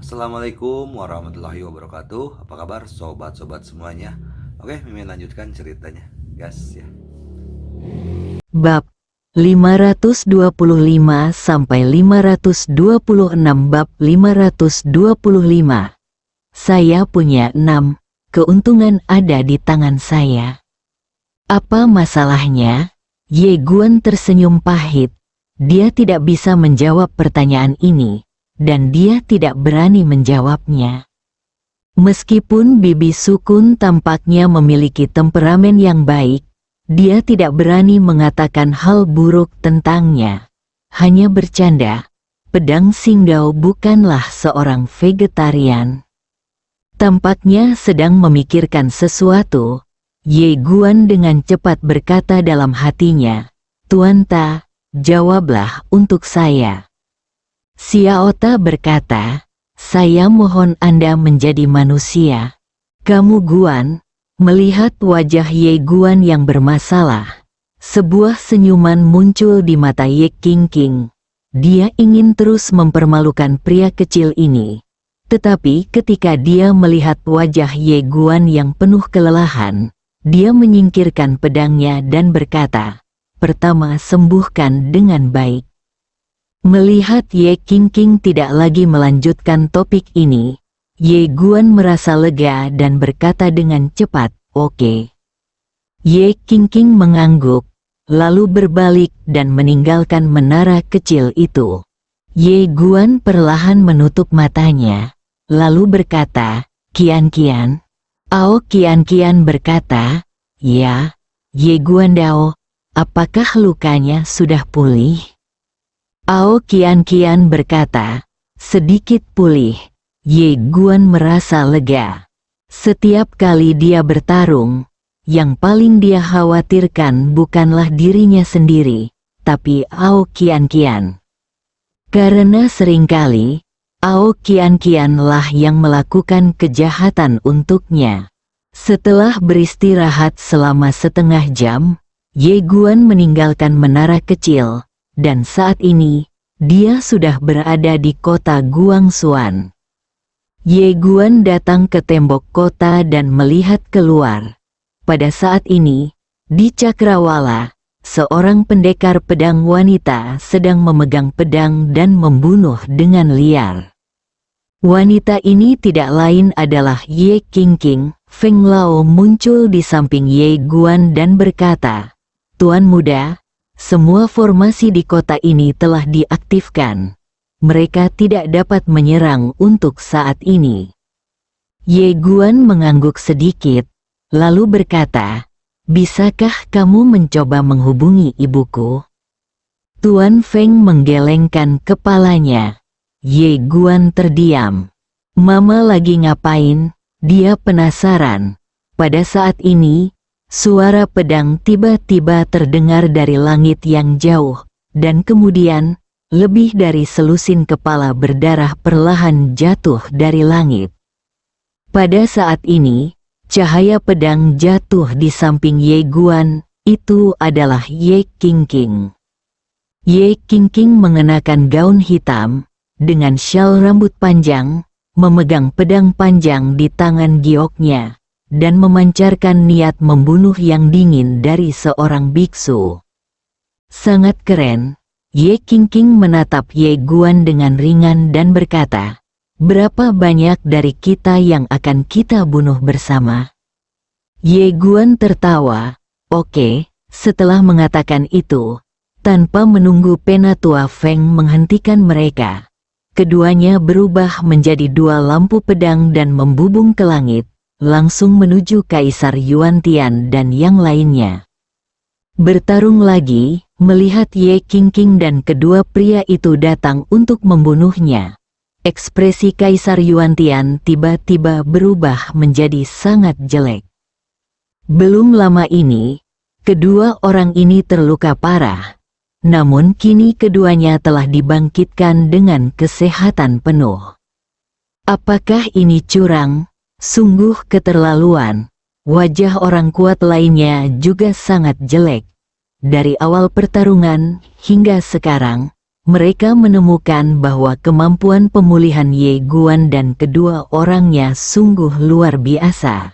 Assalamualaikum warahmatullahi wabarakatuh. Apa kabar sobat-sobat semuanya? Oke, Mimin lanjutkan ceritanya, gas ya. Bab 525 sampai 526. Bab 525. Saya punya 6. Keuntungan ada di tangan saya. Apa masalahnya? Ye Guan tersenyum pahit. Dia tidak bisa menjawab pertanyaan ini, dan dia tidak berani menjawabnya. Meskipun Bibi Sukun tampaknya memiliki temperamen yang baik, dia tidak berani mengatakan hal buruk tentangnya. Hanya bercanda, Pedang Singdao bukanlah seorang vegetarian. Tampaknya sedang memikirkan sesuatu. Ye Guan dengan cepat berkata dalam hatinya, "Tuan Ta, jawablah untuk saya." Xiao Ta berkata, "Saya mohon Anda menjadi manusia." Kamu Guan. Melihat wajah Ye Guan yang bermasalah, sebuah senyuman muncul di mata Ye Qingqing. Dia ingin terus mempermalukan pria kecil ini. Tetapi ketika dia melihat wajah Ye Guan yang penuh kelelahan, dia menyingkirkan pedangnya dan berkata, "Pertama sembuhkan dengan baik." Melihat Ye Qingqing tidak lagi melanjutkan topik ini, Ye Guan merasa lega dan berkata dengan cepat, "Oke." Ye Qingqing mengangguk, lalu berbalik dan meninggalkan menara kecil itu. Ye Guan perlahan menutup matanya, lalu berkata, "Kian-Kian?" Ao Kian-Kian berkata, "Ya." Ye Guan Dao, apakah lukanya sudah pulih? Ao Kian-Kian berkata, "Sedikit pulih." Ye Guan merasa lega. Setiap kali dia bertarung, yang paling dia khawatirkan bukanlah dirinya sendiri, tapi Ao Kian-Kian. Karena seringkali, Ao Kian-Kian lah yang melakukan kejahatan untuknya. Setelah beristirahat selama setengah jam, Ye Guan meninggalkan menara kecil, dan saat ini, dia sudah berada di kota Guangxuan. Ye Guan datang ke tembok kota dan melihat keluar. Pada saat ini, di Cakrawala, seorang pendekar pedang wanita sedang memegang pedang dan membunuh dengan liar. Wanita ini tidak lain adalah Ye Qingqing. Feng Lao muncul di samping Ye Guan dan berkata, "Tuan muda, semua formasi di kota ini telah diaktifkan. Mereka tidak dapat menyerang untuk saat ini." Ye Guan mengangguk sedikit, lalu berkata, "Bisakah kamu mencoba menghubungi ibuku?" Tuan Feng menggelengkan kepalanya. Ye Guan terdiam. "Mama lagi ngapain?" Dia penasaran. Pada saat ini, suara pedang tiba-tiba terdengar dari langit yang jauh, dan kemudian, lebih dari selusin kepala berdarah perlahan jatuh dari langit. Pada saat ini, cahaya pedang jatuh di samping Ye Guan. Itu adalah Ye Qingqing. Ye Qingqing mengenakan gaun hitam, dengan syal rambut panjang, memegang pedang panjang di tangan gioknya, dan memancarkan niat membunuh yang dingin dari seorang biksu. Sangat keren. Ye Qingqing menatap Ye Guan dengan ringan dan berkata, "Berapa banyak dari kita yang akan kita bunuh bersama?" Ye Guan tertawa. "Oke." Setelah mengatakan itu, tanpa menunggu Penatua Feng menghentikan mereka, keduanya berubah menjadi dua lampu pedang dan membubung ke langit, langsung menuju Kaisar Yuantian dan yang lainnya. Bertarung lagi, melihat Ye Qingqing dan kedua pria itu datang untuk membunuhnya. Ekspresi Kaisar Yuantian tiba-tiba berubah menjadi sangat jelek. Belum lama ini, kedua orang ini terluka parah. Namun kini keduanya telah dibangkitkan dengan kesehatan penuh. Apakah ini curang? Sungguh keterlaluan. Wajah orang kuat lainnya juga sangat jelek. Dari awal pertarungan hingga sekarang, mereka menemukan bahwa kemampuan pemulihan Ye Guan dan kedua orangnya sungguh luar biasa.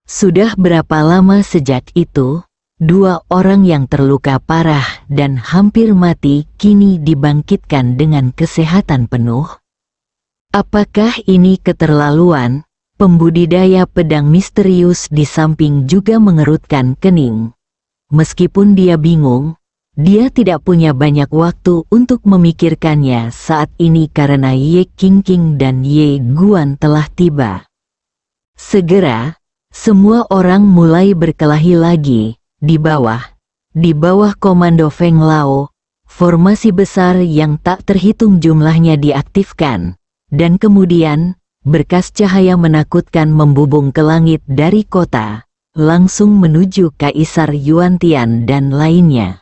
Sudah berapa lama sejak itu, dua orang yang terluka parah dan hampir mati kini dibangkitkan dengan kesehatan penuh? Apakah ini keterlaluan? Pembudidaya pedang misterius di samping juga mengerutkan kening. Meskipun dia bingung, dia tidak punya banyak waktu untuk memikirkannya saat ini karena Ye Qingqing dan Ye Guan telah tiba. Segera, semua orang mulai berkelahi lagi. Di bawah komando Feng Lao, formasi besar yang tak terhitung jumlahnya diaktifkan, dan kemudian, berkas cahaya menakutkan membubung ke langit dari kota, langsung menuju Kaisar Yuantian dan lainnya.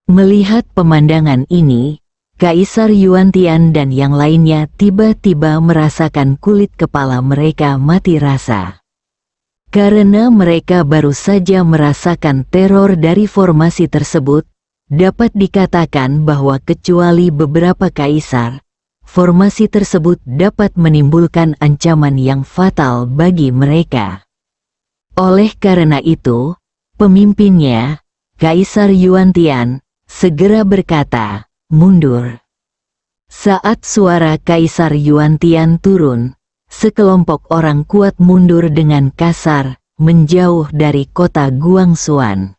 Melihat pemandangan ini, Kaisar Yuantian dan yang lainnya tiba-tiba merasakan kulit kepala mereka mati rasa. Karena mereka baru saja merasakan teror dari formasi tersebut, dapat dikatakan bahwa kecuali beberapa kaisar, formasi tersebut dapat menimbulkan ancaman yang fatal bagi mereka. Oleh karena itu, pemimpinnya, Kaisar Yuantian, segera berkata, "Mundur." Saat suara Kaisar Yuantian turun, sekelompok orang kuat mundur dengan kasar, menjauh dari kota Guangxuan.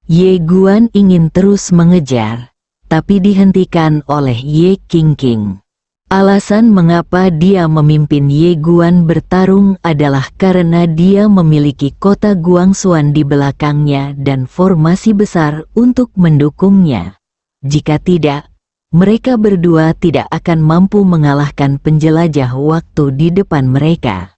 Ye Guan ingin terus mengejar, tapi dihentikan oleh Ye Qingqing. Alasan mengapa dia memimpin Ye Guan bertarung adalah karena dia memiliki kota Guangxuan di belakangnya dan formasi besar untuk mendukungnya. Jika tidak, mereka berdua tidak akan mampu mengalahkan penjelajah waktu di depan mereka.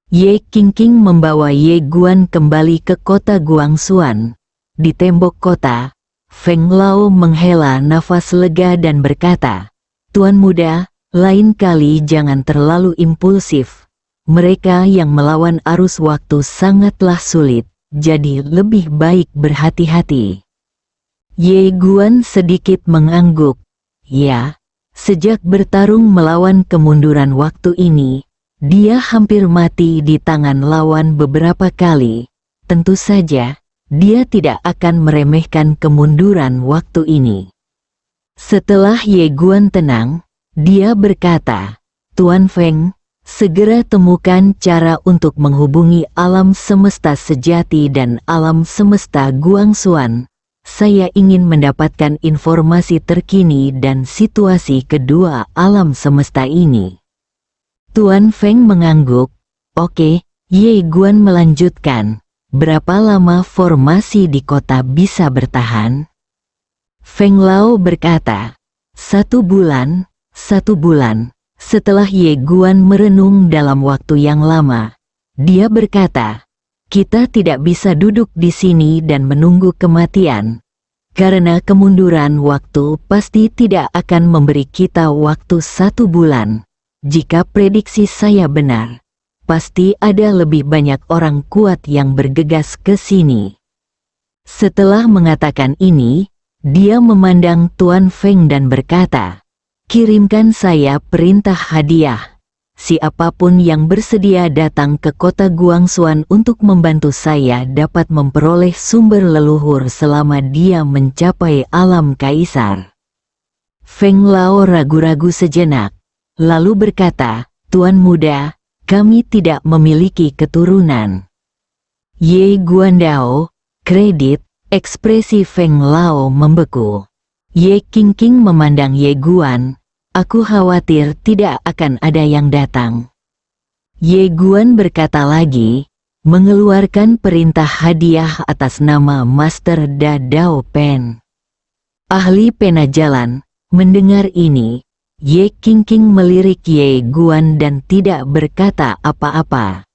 Ye Qingqing membawa Ye Guan kembali ke kota Guangxuan. Di tembok kota, Feng Lao menghela nafas lega dan berkata, "Tuan muda, lain kali jangan terlalu impulsif. Mereka yang melawan arus waktu sangatlah sulit, jadi lebih baik berhati-hati." Ye Guan sedikit mengangguk. Ya, sejak bertarung melawan kemunduran waktu ini, dia hampir mati di tangan lawan beberapa kali. Tentu saja, dia tidak akan meremehkan kemunduran waktu ini. Setelah Ye Guan tenang, dia berkata, "Tuan Feng, segera temukan cara untuk menghubungi alam semesta sejati dan alam semesta Guangxuan. Saya ingin mendapatkan informasi terkini dan situasi kedua alam semesta ini." Tuan Feng mengangguk. "Oke." Ye Guan melanjutkan, "Berapa lama formasi di kota bisa bertahan?" Feng Lao berkata, 1 bulan, 1 bulan." Setelah Ye Guan merenung dalam waktu yang lama, dia berkata, "Kita tidak bisa duduk di sini dan menunggu kematian. Karena kemunduran waktu pasti tidak akan memberi kita waktu 1 bulan. Jika prediksi saya benar, pasti ada lebih banyak orang kuat yang bergegas ke sini." Setelah mengatakan ini, dia memandang Tuan Feng dan berkata, "Kirimkan saya perintah hadiah. Siapapun yang bersedia datang ke kota Guangxuan untuk membantu saya dapat memperoleh sumber leluhur selama dia mencapai alam kaisar." Feng Lao ragu-ragu sejenak, lalu berkata, "Tuan muda, kami tidak memiliki keturunan." Ye Guandao, kredit. Ekspresi Feng Lao membeku. Ye Qingqing memandang Ye Guan. "Aku khawatir tidak akan ada yang datang." Ye Guan berkata lagi, mengeluarkan perintah hadiah atas nama Master Da Dao Pen. Ahli pena jalan, mendengar ini, Ye Qingqing melirik Ye Guan dan tidak berkata apa-apa.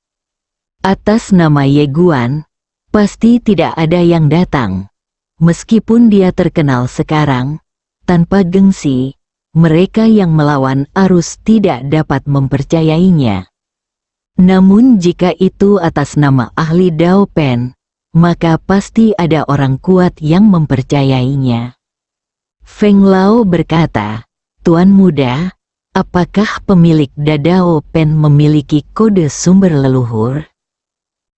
Atas nama Ye Guan, pasti tidak ada yang datang. Meskipun dia terkenal sekarang, tanpa gengsi, mereka yang melawan arus tidak dapat mempercayainya. Namun jika itu atas nama ahli Dao Pen, maka pasti ada orang kuat yang mempercayainya. Feng Lao berkata, Tuan muda, apakah pemilik Dadao Pen memiliki kode sumber leluhur?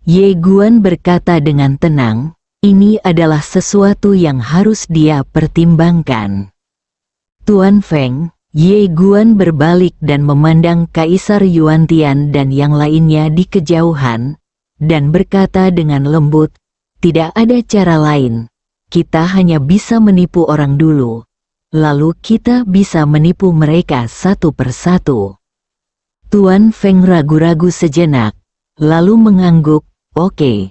Ye Guan berkata dengan tenang, ini adalah sesuatu yang harus dia pertimbangkan. Tuan Feng, Ye Guan berbalik dan memandang Kaisar Yuantian dan yang lainnya di kejauhan, dan berkata dengan lembut, tidak ada cara lain, kita hanya bisa menipu orang dulu, lalu kita bisa menipu mereka satu persatu. Tuan Feng ragu-ragu sejenak, lalu mengangguk, oke.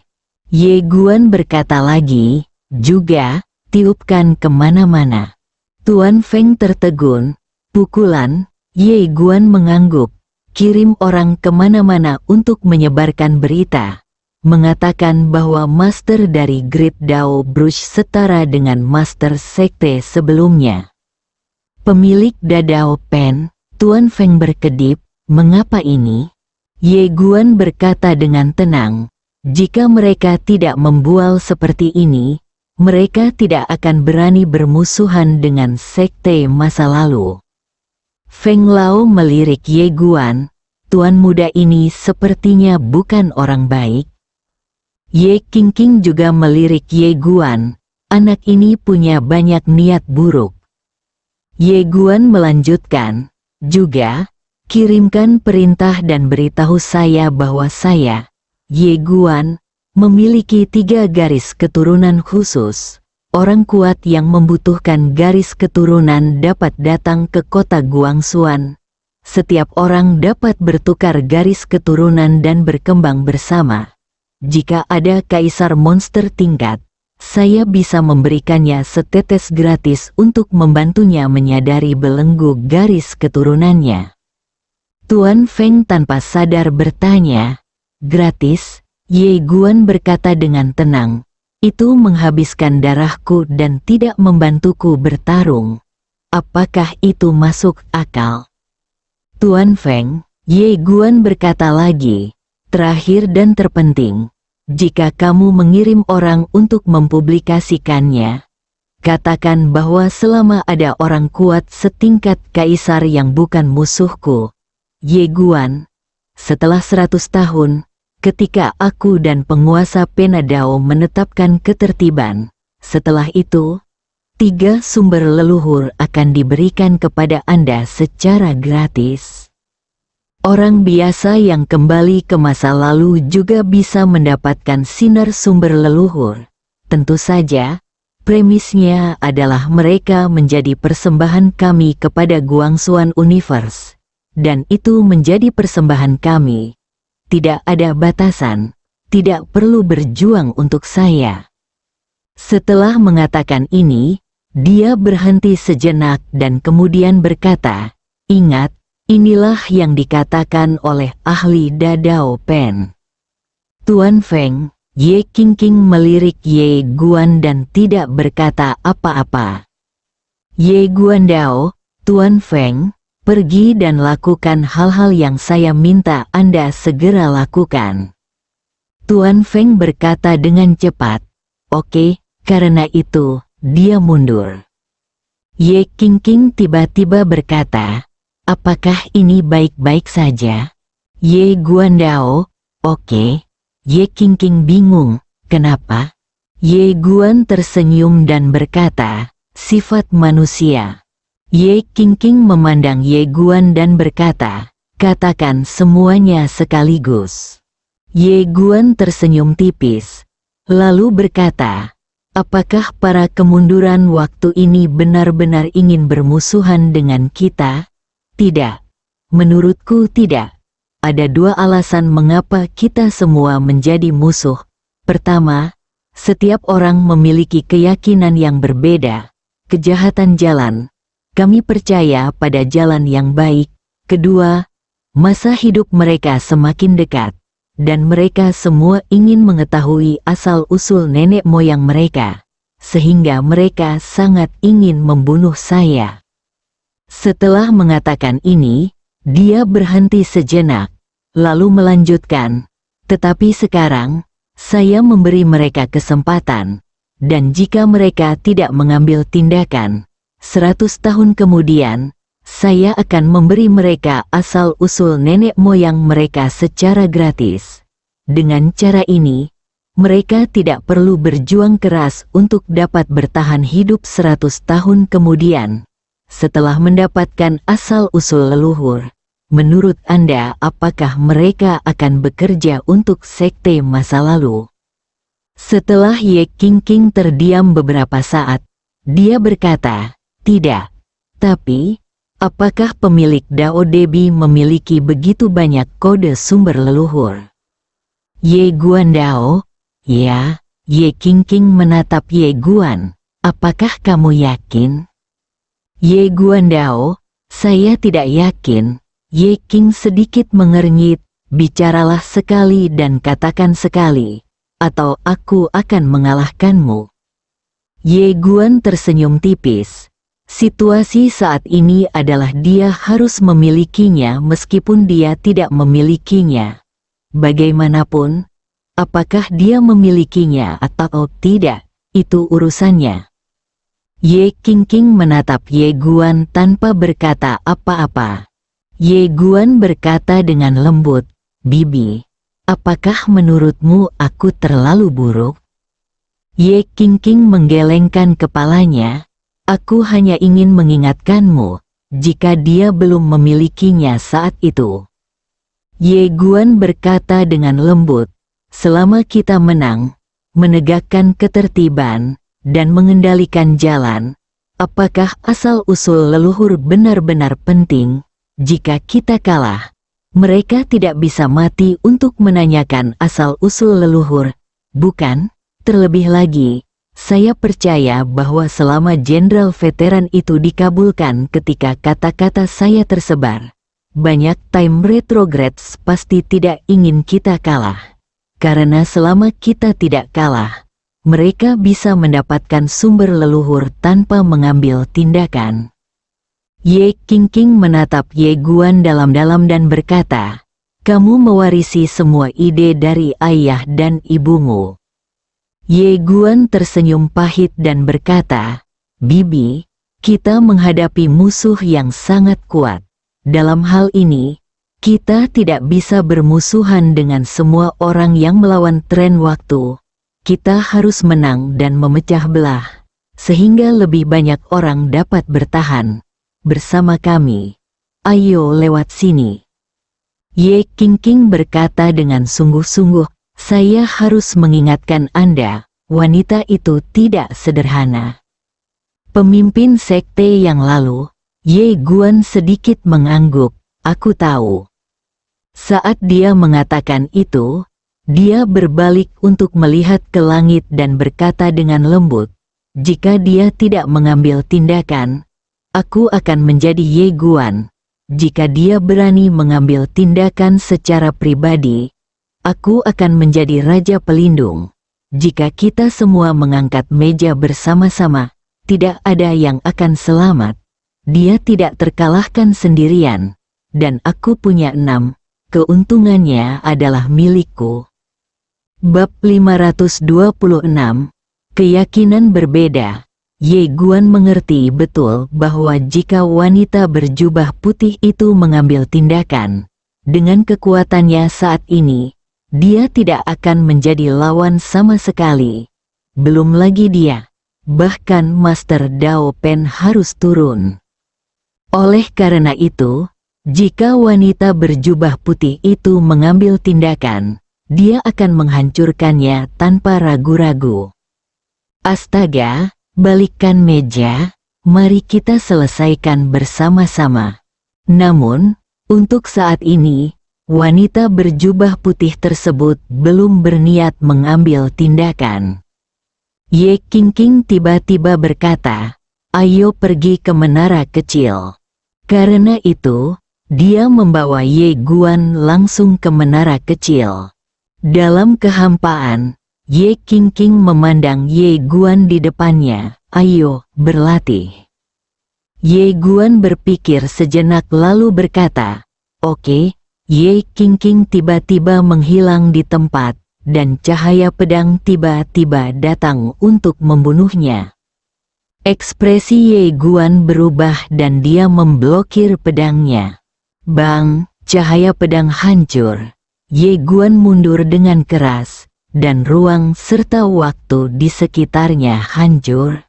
Ye Guan berkata lagi, juga, tiupkan kemana-mana. Tuan Feng tertegun, pukulan, Ye Guan mengangguk, kirim orang kemana-mana untuk menyebarkan berita, mengatakan bahwa master dari Great Dao Brush setara dengan master sekte sebelumnya. Pemilik Dadao Pen, Tuan Feng berkedip, mengapa ini? Ye Guan berkata dengan tenang, jika mereka tidak membual seperti ini, mereka tidak akan berani bermusuhan dengan sekte masa lalu. Feng Lao melirik Ye Guan, tuan muda ini sepertinya bukan orang baik. Ye Qingqing juga melirik Ye Guan, anak ini punya banyak niat buruk. Ye Guan melanjutkan, juga, kirimkan perintah dan beritahu saya bahwa saya, Ye Guan, memiliki 3 garis keturunan khusus. Orang kuat yang membutuhkan garis keturunan dapat datang ke kota Guangxuan. Setiap orang dapat bertukar garis keturunan dan berkembang bersama. Jika ada kaisar monster tingkat, saya bisa memberikannya setetes gratis untuk membantunya menyadari belenggu garis keturunannya. Tuan Feng tanpa sadar bertanya, gratis? Ye Guan berkata dengan tenang, itu menghabiskan darahku dan tidak membantuku bertarung. Apakah itu masuk akal? Tuan Feng, Ye Guan berkata lagi, terakhir dan terpenting, jika kamu mengirim orang untuk mempublikasikannya, katakan bahwa selama ada orang kuat setingkat kaisar yang bukan musuhku, Ye Guan, setelah 100 tahun, ketika aku dan penguasa Penadao menetapkan ketertiban, setelah itu, 3 sumber leluhur akan diberikan kepada Anda secara gratis. Orang biasa yang kembali ke masa lalu juga bisa mendapatkan sinar sumber leluhur. Tentu saja, premisnya adalah mereka menjadi persembahan kami kepada Guangxuan Universe, dan itu menjadi persembahan kami. Tidak ada batasan, tidak perlu berjuang untuk saya. Setelah mengatakan ini, dia berhenti sejenak dan kemudian berkata, ingat, inilah yang dikatakan oleh ahli Dadao Pen. Tuan Feng, Ye Qingqing melirik Ye Guan dan tidak berkata apa-apa. Ye Guan Dao, Tuan Feng, pergi dan lakukan hal-hal yang saya minta Anda segera lakukan. Tuan Feng berkata dengan cepat, oke, karena itu, dia mundur. Ye Qingqing tiba-tiba berkata, apakah ini baik-baik saja? Ye Guan Dao, oke. Ye Qingqing bingung, kenapa? Ye Guan tersenyum dan berkata, sifat manusia. Ye Qingqing memandang Ye Guan dan berkata, katakan semuanya sekaligus. Ye Guan tersenyum tipis, lalu berkata, apakah para kemunduran waktu ini benar-benar ingin bermusuhan dengan kita? Tidak. Menurutku tidak. Ada 2 alasan mengapa kita semua menjadi musuh. Pertama, setiap orang memiliki keyakinan yang berbeda. Kejahatan jalan. Kami percaya pada jalan yang baik. Kedua, masa hidup mereka semakin dekat, dan mereka semua ingin mengetahui asal-usul nenek moyang mereka, sehingga mereka sangat ingin membunuh saya. Setelah mengatakan ini, dia berhenti sejenak, lalu melanjutkan, tetapi sekarang, saya memberi mereka kesempatan, dan jika mereka tidak mengambil tindakan, 100 tahun kemudian, saya akan memberi mereka asal-usul nenek moyang mereka secara gratis. Dengan cara ini, mereka tidak perlu berjuang keras untuk dapat bertahan hidup 100 tahun kemudian. Setelah mendapatkan asal-usul leluhur, menurut Anda apakah mereka akan bekerja untuk sekte masa lalu? Setelah Ye Qingqing terdiam beberapa saat, dia berkata, tidak. Tapi, apakah pemilik Dao Debi memiliki begitu banyak kode sumber leluhur? Ye Guan Dao? Ya, Ye Qingqing menatap Ye Guan. Apakah kamu yakin? Ye Guan Dao, saya tidak yakin. Ye Qing sedikit mengernyit, bicaralah sekali dan katakan sekali, atau aku akan mengalahkanmu. Ye Guan tersenyum tipis. Situasi saat ini adalah dia harus memilikinya meskipun dia tidak memilikinya. Bagaimanapun, apakah dia memilikinya atau tidak, itu urusannya. Ye Qingqing menatap Ye Guan tanpa berkata apa-apa. Ye Guan berkata dengan lembut, Bibi, apakah menurutmu aku terlalu buruk? Ye Qingqing menggelengkan kepalanya. Aku hanya ingin mengingatkanmu, jika dia belum memilikinya saat itu. Ye Guan berkata dengan lembut, selama kita menang, menegakkan ketertiban, dan mengendalikan jalan, apakah asal-usul leluhur benar-benar penting? Jika kita kalah, mereka tidak bisa mati untuk menanyakan asal-usul leluhur, bukan? Terlebih lagi, saya percaya bahwa selama jenderal veteran itu dikabulkan ketika kata-kata saya tersebar, banyak time retrogrades pasti tidak ingin kita kalah. Karena selama kita tidak kalah, mereka bisa mendapatkan sumber leluhur tanpa mengambil tindakan. Ye Qingqing menatap Ye Guan dalam-dalam dan berkata, kamu mewarisi semua ide dari ayah dan ibumu. Ye Guan tersenyum pahit dan berkata, Bibi, kita menghadapi musuh yang sangat kuat. Dalam hal ini, kita tidak bisa bermusuhan dengan semua orang yang melawan tren waktu. Kita harus menang dan memecah belah, sehingga lebih banyak orang dapat bertahan bersama kami. Ayo lewat sini. Ye Qingqing berkata dengan sungguh-sungguh, saya harus mengingatkan Anda, wanita itu tidak sederhana. Pemimpin sekte yang lalu, Ye Guan sedikit mengangguk, aku tahu. Saat dia mengatakan itu, dia berbalik untuk melihat ke langit dan berkata dengan lembut, jika dia tidak mengambil tindakan, aku akan menjadi Ye Guan. Jika dia berani mengambil tindakan secara pribadi, aku akan menjadi Raja Pelindung. Jika kita semua mengangkat meja bersama-sama, tidak ada yang akan selamat. Dia tidak terkalahkan sendirian. Dan aku punya 6. Keuntungannya adalah milikku. Bab 526. Keyakinan berbeda. Ye Guan mengerti betul bahwa jika wanita berjubah putih itu mengambil tindakan, dengan kekuatannya saat ini, dia tidak akan menjadi lawan sama sekali. Belum lagi dia, bahkan Master Dao Pen harus turun. Oleh karena itu, jika wanita berjubah putih itu mengambil tindakan, dia akan menghancurkannya tanpa ragu-ragu. Astaga, balikkan meja, mari kita selesaikan bersama-sama. Namun, untuk saat ini, wanita berjubah putih tersebut belum berniat mengambil tindakan. Ye Qingqing tiba-tiba berkata, ayo pergi ke menara kecil. Karena itu, dia membawa Ye Guan langsung ke menara kecil. Dalam kehampaan, Ye Qingqing memandang Ye Guan di depannya, ayo, berlatih. Ye Guan berpikir sejenak lalu berkata, oke. Ye Qingqing tiba-tiba menghilang di tempat, dan cahaya pedang tiba-tiba datang untuk membunuhnya. Ekspresi Ye Guan berubah dan dia memblokir pedangnya. Bang, cahaya pedang hancur. Ye Guan mundur dengan keras, dan ruang serta waktu di sekitarnya hancur.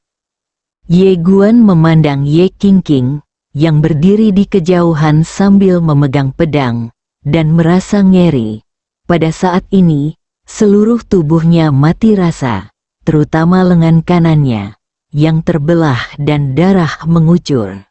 Ye Guan memandang Ye Qingqing, yang berdiri di kejauhan sambil memegang pedang, dan merasa ngeri. Pada saat ini, seluruh tubuhnya mati rasa, terutama lengan kanannya yang terbelah dan darah mengucur.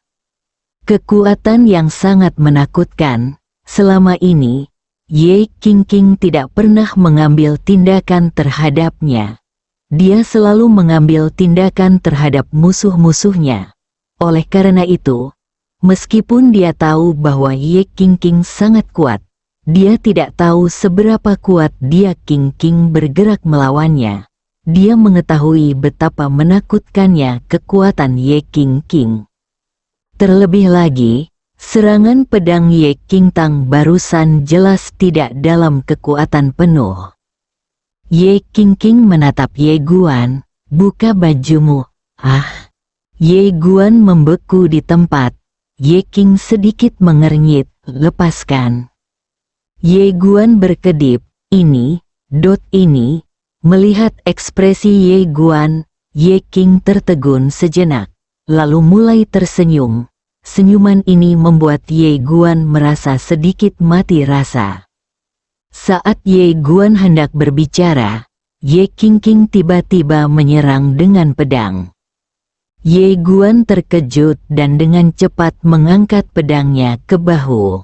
Kekuatan yang sangat menakutkan. Selama ini, Ye Qingqing tidak pernah mengambil tindakan terhadapnya. Dia selalu mengambil tindakan terhadap musuh-musuhnya. Oleh karena itu, meskipun dia tahu bahwa Ye Qingqing sangat kuat, dia tidak tahu seberapa kuat Ye Qingqing bergerak melawannya. Dia mengetahui betapa menakutkannya kekuatan Ye Qingqing. Terlebih lagi, serangan pedang Ye Qingtang barusan jelas tidak dalam kekuatan penuh. Ye Qingqing menatap Ye Guan, "Buka bajumu." Ah! Ye Guan membeku di tempat. Ye Qing sedikit mengernyit, "Lepaskan." Ye Guan berkedip, ini. Melihat ekspresi Ye Guan, Ye Qing tertegun sejenak, lalu mulai tersenyum. Senyuman ini membuat Ye Guan merasa sedikit mati rasa. Saat Ye Guan hendak berbicara, Ye Qingqing tiba-tiba menyerang dengan pedang. Ye Guan terkejut dan dengan cepat mengangkat pedangnya ke bahu.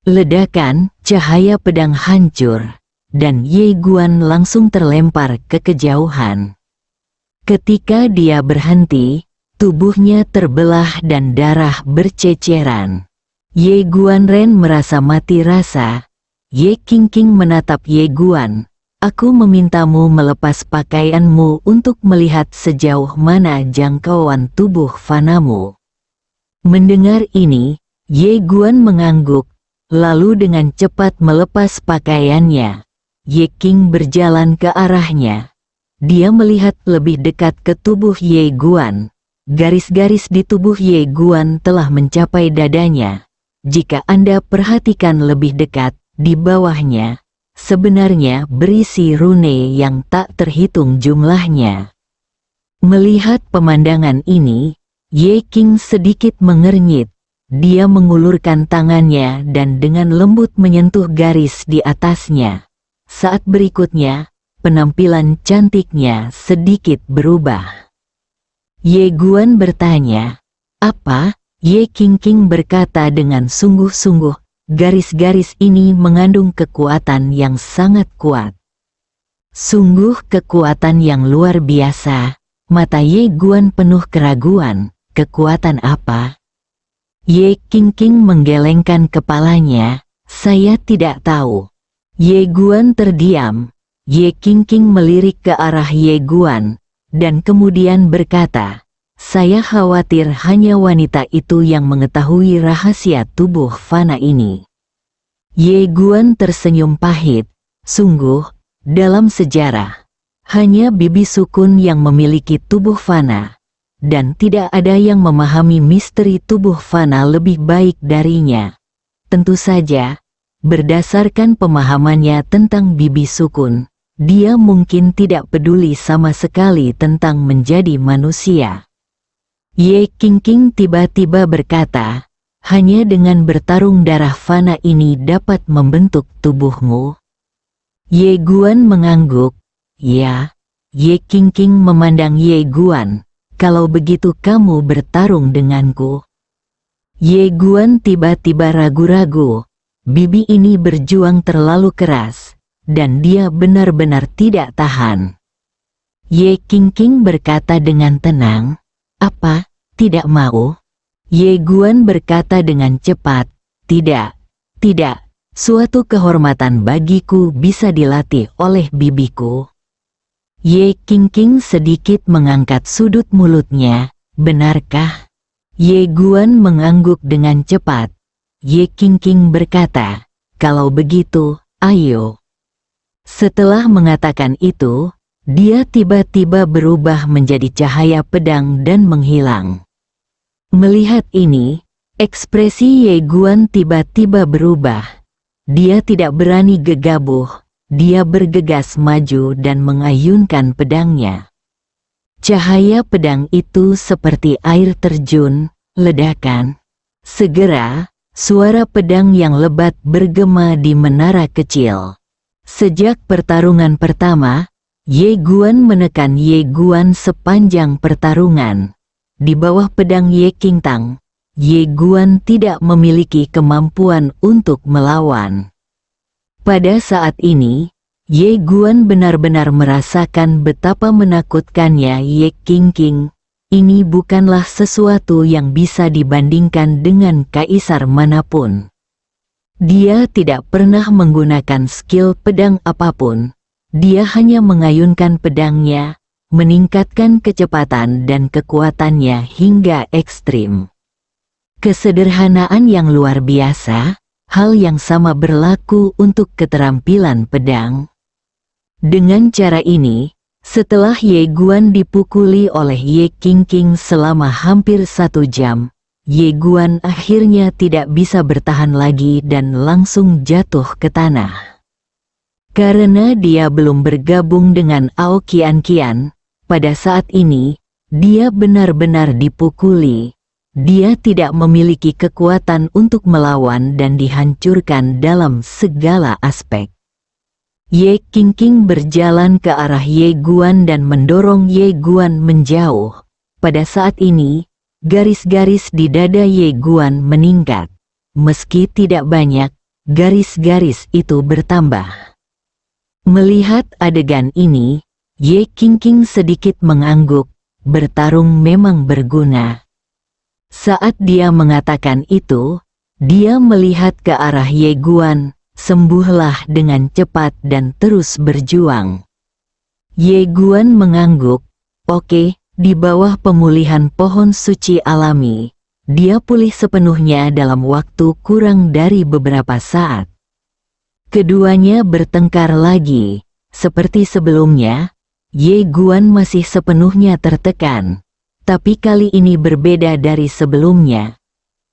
Ledakan, cahaya pedang hancur, dan Ye Guan langsung terlempar ke kejauhan. Ketika dia berhenti, tubuhnya terbelah dan darah berceceran. Ye Guan Ren merasa mati rasa. Ye Qingqing menatap Ye Guan. "Aku memintamu melepas pakaianmu untuk melihat sejauh mana jangkauan tubuh fanamu." Mendengar ini, Ye Guan mengangguk, lalu dengan cepat melepas pakaiannya. Ye Qing berjalan ke arahnya. Dia melihat lebih dekat ke tubuh Ye Guan. Garis-garis di tubuh Ye Guan telah mencapai dadanya. Jika Anda perhatikan lebih dekat, di bawahnya, sebenarnya berisi rune yang tak terhitung jumlahnya. Melihat pemandangan ini, Ye Qing sedikit mengernyit. Dia mengulurkan tangannya dan dengan lembut menyentuh garis di atasnya. Saat berikutnya, penampilan cantiknya sedikit berubah. Ye Guan bertanya, "Apa?" Ye Qingqing berkata dengan sungguh-sungguh, "Garis-garis ini mengandung kekuatan yang sangat kuat." Sungguh kekuatan yang luar biasa. Mata Ye Guan penuh keraguan. Kekuatan apa? Ye Qingqing menggelengkan kepalanya. "Saya tidak tahu." Ye Guan terdiam. Ye Qingqing melirik ke arah Ye Guan, dan kemudian berkata, "Saya khawatir hanya wanita itu yang mengetahui rahasia tubuh fana ini." Ye Guan tersenyum pahit. Sungguh, dalam sejarah, hanya Bibi Sukun yang memiliki tubuh fana, dan tidak ada yang memahami misteri tubuh fana lebih baik darinya. Tentu saja, berdasarkan pemahamannya tentang Bibi Sukun, dia mungkin tidak peduli sama sekali tentang menjadi manusia. Ye Qingqing tiba-tiba berkata, "Hanya dengan bertarung darah fana ini dapat membentuk tubuhmu?" Ye Guan mengangguk. "Ya." Ye Qingqing memandang Ye Guan. "Kalau begitu kamu bertarung denganku?" Ye Guan tiba-tiba ragu-ragu. Bibi ini berjuang terlalu keras, dan dia benar-benar tidak tahan. Ye Qingqing berkata dengan tenang, "Apa, tidak mau?" Ye Guan berkata dengan cepat, "Tidak, tidak, suatu kehormatan bagiku bisa dilatih oleh bibiku." Ye Qingqing sedikit mengangkat sudut mulutnya, "Benarkah?" Ye Guan mengangguk dengan cepat. Ye Qingqing berkata, "Kalau begitu, ayo." Setelah mengatakan itu, dia tiba-tiba berubah menjadi cahaya pedang dan menghilang. Melihat ini, ekspresi Ye Guan tiba-tiba berubah. Dia tidak berani gegabah, dia bergegas maju dan mengayunkan pedangnya. Cahaya pedang itu seperti air terjun, ledakan. Segera, suara pedang yang lebat bergema di menara kecil. Sejak pertarungan pertama, Ye Guan menekan Ye Guan sepanjang pertarungan. Di bawah pedang Ye Qingtang, Ye Guan tidak memiliki kemampuan untuk melawan. Pada saat ini, Ye Guan benar-benar merasakan betapa menakutkannya Ye Qingqing. Ini bukanlah sesuatu yang bisa dibandingkan dengan kaisar manapun. Dia tidak pernah menggunakan skill pedang apapun. Dia hanya mengayunkan pedangnya, meningkatkan kecepatan dan kekuatannya hingga ekstrim. Kesederhanaan yang luar biasa, hal yang sama berlaku untuk keterampilan pedang. Dengan cara ini, setelah Ye Guan dipukuli oleh Ye Qingqing selama hampir 1 jam, Ye Guan akhirnya tidak bisa bertahan lagi dan langsung jatuh ke tanah. Karena dia belum bergabung dengan Ao Qian, pada saat ini, dia benar-benar dipukuli. Dia tidak memiliki kekuatan untuk melawan dan dihancurkan dalam segala aspek. Ye Qingqing berjalan ke arah Ye Guan dan mendorong Ye Guan menjauh. Pada saat ini, garis-garis di dada Ye Guan meningkat. Meski tidak banyak, garis-garis itu bertambah. Melihat adegan ini, Ye Qingqing sedikit mengangguk, bertarung memang berguna. Saat dia mengatakan itu, dia melihat ke arah Ye Guan, sembuhlah dengan cepat dan terus berjuang. Ye Guan mengangguk, oke, di bawah pemulihan pohon suci alami, dia pulih sepenuhnya dalam waktu kurang dari beberapa saat. Keduanya bertengkar lagi, seperti sebelumnya. Ye Guan masih sepenuhnya tertekan, tapi kali ini berbeda dari sebelumnya.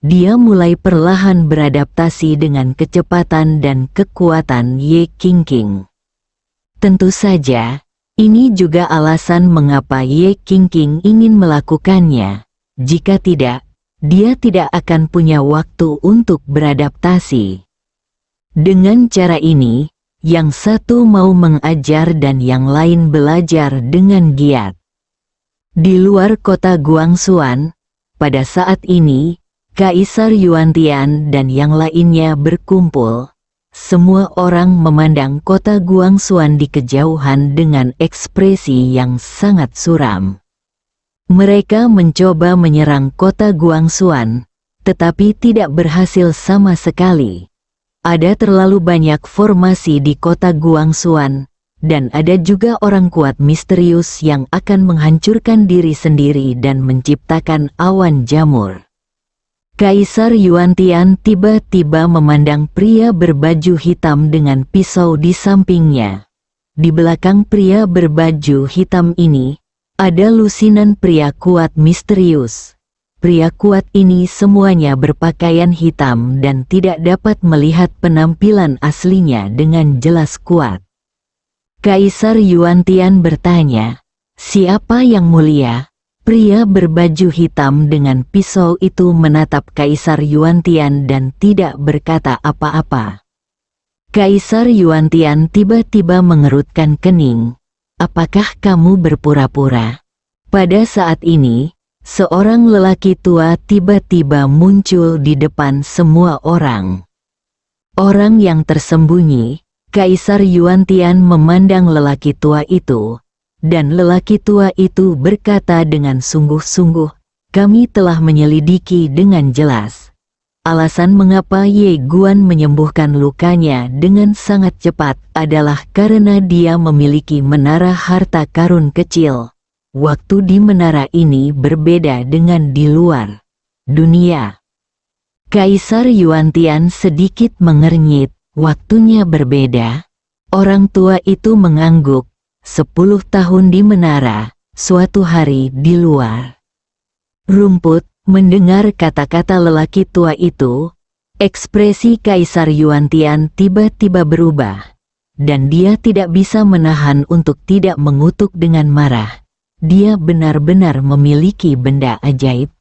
Dia mulai perlahan beradaptasi dengan kecepatan dan kekuatan Ye Qingqing. Tentu saja, ini juga alasan mengapa Ye Qingqing ingin melakukannya. Jika tidak, dia tidak akan punya waktu untuk beradaptasi. Dengan cara ini, yang satu mau mengajar dan yang lain belajar dengan giat. Di luar kota Guangxuan, pada saat ini, Kaisar Yuantian dan yang lainnya berkumpul. Semua orang memandang kota Guangxuan di kejauhan dengan ekspresi yang sangat suram. Mereka mencoba menyerang kota Guangxuan, tetapi tidak berhasil sama sekali. Ada terlalu banyak formasi di kota Guangxuan, dan ada juga orang kuat misterius yang akan menghancurkan diri sendiri dan menciptakan awan jamur. Kaisar Yuantian tiba-tiba memandang pria berbaju hitam dengan pisau di sampingnya. Di belakang pria berbaju hitam ini, ada lusinan pria kuat misterius. Pria kuat ini semuanya berpakaian hitam dan tidak dapat melihat penampilan aslinya dengan jelas kuat. Kaisar Yuantian bertanya, "Siapa yang mulia?" Pria berbaju hitam dengan pisau itu menatap Kaisar Yuantian dan tidak berkata apa-apa. Kaisar Yuantian tiba-tiba mengerutkan kening. "Apakah kamu berpura-pura?" Pada saat ini, seorang lelaki tua tiba-tiba muncul di depan semua orang. Orang yang tersembunyi, Kaisar Yuantian memandang lelaki tua itu, dan lelaki tua itu berkata dengan sungguh-sungguh, "Kami telah menyelidiki dengan jelas. Alasan mengapa Ye Guan menyembuhkan lukanya dengan sangat cepat adalah karena dia memiliki menara harta karun kecil. Waktu di menara ini berbeda dengan di luar dunia." Kaisar Yuantian sedikit mengernyit, "Waktunya berbeda?" Orang tua itu mengangguk, 10 tahun di menara, suatu hari di luar. Rumput, mendengar kata-kata lelaki tua itu, ekspresi Kaisar Yuantian tiba-tiba berubah. Dan dia tidak bisa menahan untuk tidak mengutuk dengan marah. Dia benar-benar memiliki benda ajaib.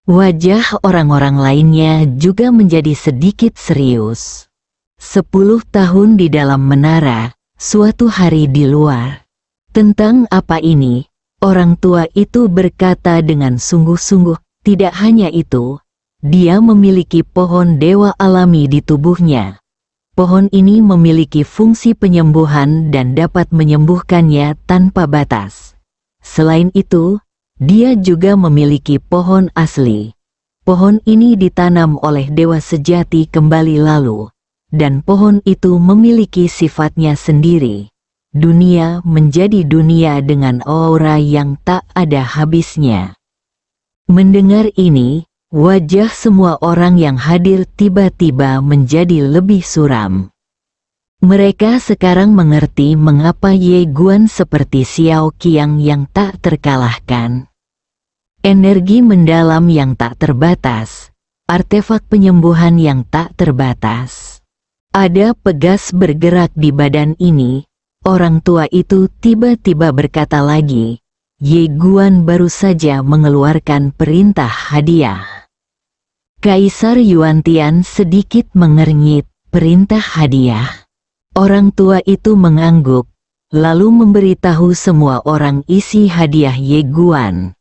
Wajah orang-orang lainnya juga menjadi sedikit serius. 10 tahun di dalam menara, suatu hari di luar. Tentang apa ini? Orang tua itu berkata dengan sungguh-sungguh. Tidak hanya itu, dia memiliki pohon dewa alami di tubuhnya. Pohon ini memiliki fungsi penyembuhan dan dapat menyembuhkannya tanpa batas. Selain itu, dia juga memiliki pohon asli. Pohon ini ditanam oleh dewa sejati kembali lalu, dan pohon itu memiliki sifatnya sendiri. Dunia menjadi dunia dengan aura yang tak ada habisnya. Mendengar ini, wajah semua orang yang hadir tiba-tiba menjadi lebih suram. Mereka sekarang mengerti mengapa Ye Guan seperti Xiao Qiang yang tak terkalahkan. Energi mendalam yang tak terbatas, artefak penyembuhan yang tak terbatas. Ada pegas bergerak di badan ini. Orang tua itu tiba-tiba berkata lagi, Ye Guan baru saja mengeluarkan perintah hadiah. Kaisar Yuantian sedikit mengernyit. Perintah hadiah. Orang tua itu mengangguk, lalu memberitahu semua orang isi hadiah Ye Guan.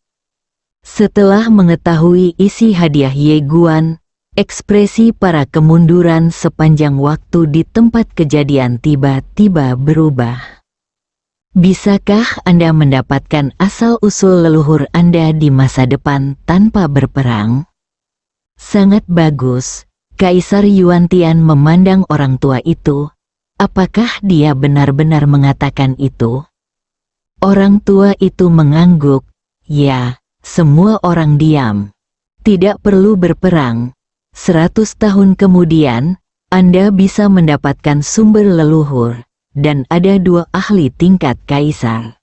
Setelah mengetahui isi hadiah Ye Guan, ekspresi para kemunduran sepanjang waktu di tempat kejadian tiba-tiba berubah. Bisakah Anda mendapatkan asal-usul leluhur Anda di masa depan tanpa berperang? Sangat bagus. Kaisar Yuantian memandang orang tua itu. Apakah dia benar-benar mengatakan itu? Orang tua itu mengangguk. Ya, semua orang diam. Tidak perlu berperang. 100 tahun kemudian, Anda bisa mendapatkan sumber leluhur, dan ada 2 ahli tingkat kaisar.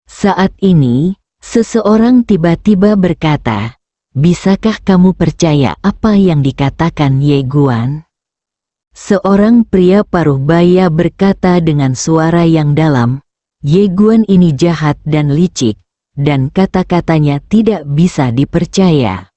Saat ini, seseorang tiba-tiba berkata, bisakah kamu percaya apa yang dikatakan Ye Guan? Seorang pria paruh baya berkata dengan suara yang dalam, Ye Guan ini jahat dan licik, dan kata-katanya tidak bisa dipercaya.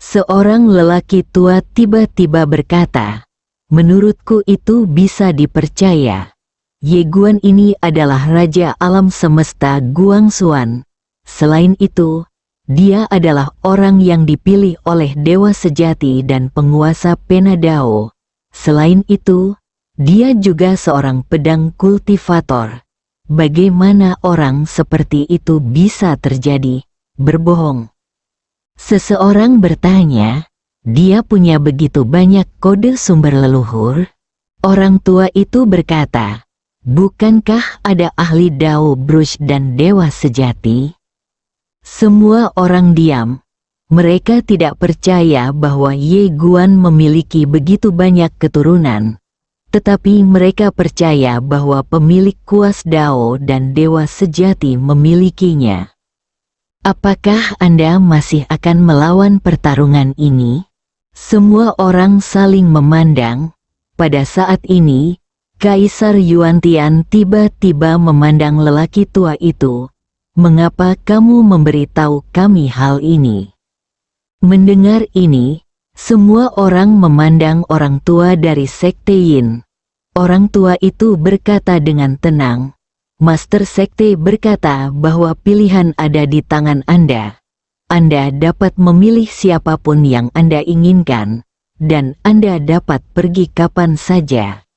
Seorang lelaki tua tiba-tiba berkata, menurutku itu bisa dipercaya. Ye Guan ini adalah raja alam semesta Guangxuan. Selain itu, dia adalah orang yang dipilih oleh dewa sejati dan penguasa pena Dao. Selain itu, dia juga seorang pedang kultivator. Bagaimana orang seperti itu bisa terjadi? Berbohong. Seseorang bertanya, dia punya begitu banyak kode sumber leluhur? Orang tua itu berkata, bukankah ada ahli Dao Brush dan dewa sejati? Semua orang diam. Mereka tidak percaya bahwa Ye Guan memiliki begitu banyak keturunan. Tetapi mereka percaya bahwa pemilik kuas Dao dan dewa sejati memilikinya. Apakah Anda masih akan melawan pertarungan ini? Semua orang saling memandang. Pada saat ini, Kaisar Yuantian tiba-tiba memandang lelaki tua itu. Mengapa kamu memberitahu kami hal ini? Mendengar ini, semua orang memandang orang tua dari Sekte Yin. Orang tua itu berkata dengan tenang. Master Sekte berkata bahwa pilihan ada di tangan Anda. Anda dapat memilih siapapun yang Anda inginkan, dan Anda dapat pergi kapan saja.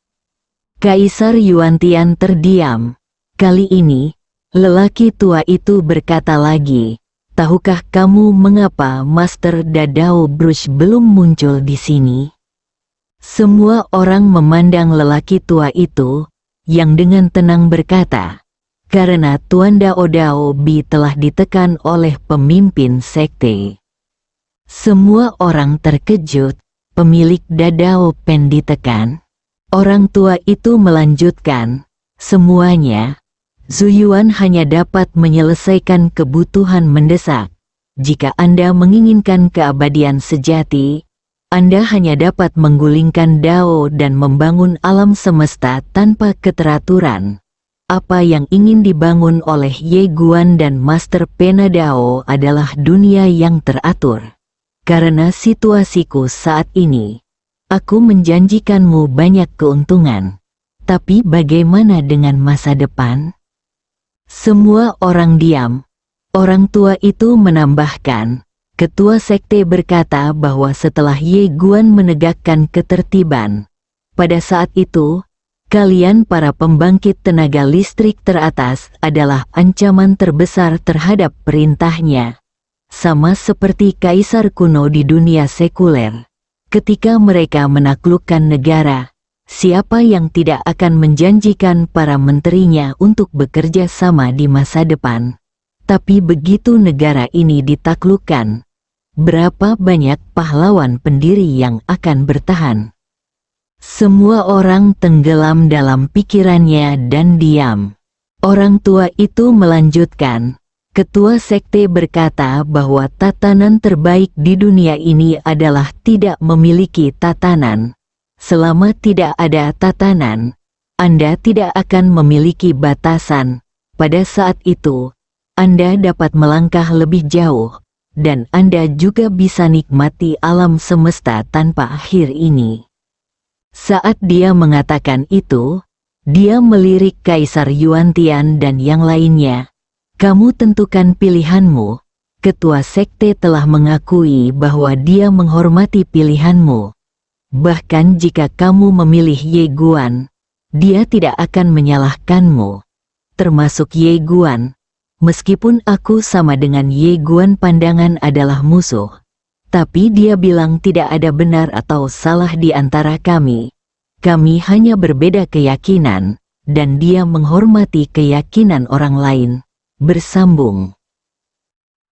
Kaisar Yuantian terdiam. Kali ini, lelaki tua itu berkata lagi, tahukah kamu mengapa Master Dadao Brush belum muncul di sini? Semua orang memandang lelaki tua itu, yang dengan tenang berkata, karena Tuan Dao Dao Bi telah ditekan oleh pemimpin sekte. Semua orang terkejut, pemilik Dadao Pen ditekan. Orang tua itu melanjutkan, semuanya, Zuyuan hanya dapat menyelesaikan kebutuhan mendesak. Jika Anda menginginkan keabadian sejati, Anda hanya dapat menggulingkan Dao dan membangun alam semesta tanpa keteraturan. Apa yang ingin dibangun oleh Ye Guan dan Master Pena Dao adalah dunia yang teratur. Karena situasiku saat ini, aku menjanjikanmu banyak keuntungan. Tapi bagaimana dengan masa depan? Semua orang diam. Orang tua itu menambahkan, ketua sekte berkata bahwa setelah Ye Guan menegakkan ketertiban, pada saat itu, kalian para pembangkit tenaga listrik teratas adalah ancaman terbesar terhadap perintahnya. Sama seperti kaisar kuno di dunia sekuler. Ketika mereka menaklukkan negara, siapa yang tidak akan menjanjikan para menterinya untuk bekerja sama di masa depan? Tapi begitu negara ini ditaklukkan, berapa banyak pahlawan pendiri yang akan bertahan? Semua orang tenggelam dalam pikirannya dan diam. Orang tua itu melanjutkan, ketua sekte berkata bahwa tatanan terbaik di dunia ini adalah tidak memiliki tatanan. Selama tidak ada tatanan, Anda tidak akan memiliki batasan. Pada saat itu, Anda dapat melangkah lebih jauh, dan Anda juga bisa nikmati alam semesta tanpa akhir ini. Saat dia mengatakan itu, dia melirik Kaisar Yuantian dan yang lainnya. Kamu tentukan pilihanmu. Ketua sekte telah mengakui bahwa dia menghormati pilihanmu. Bahkan jika kamu memilih Ye Guan, dia tidak akan menyalahkanmu. Termasuk Ye Guan. Meskipun aku sama dengan Ye Guan pandangan adalah musuh. Tapi dia bilang tidak ada benar atau salah di antara kami. Kami hanya berbeda keyakinan, dan dia menghormati keyakinan orang lain. Bersambung.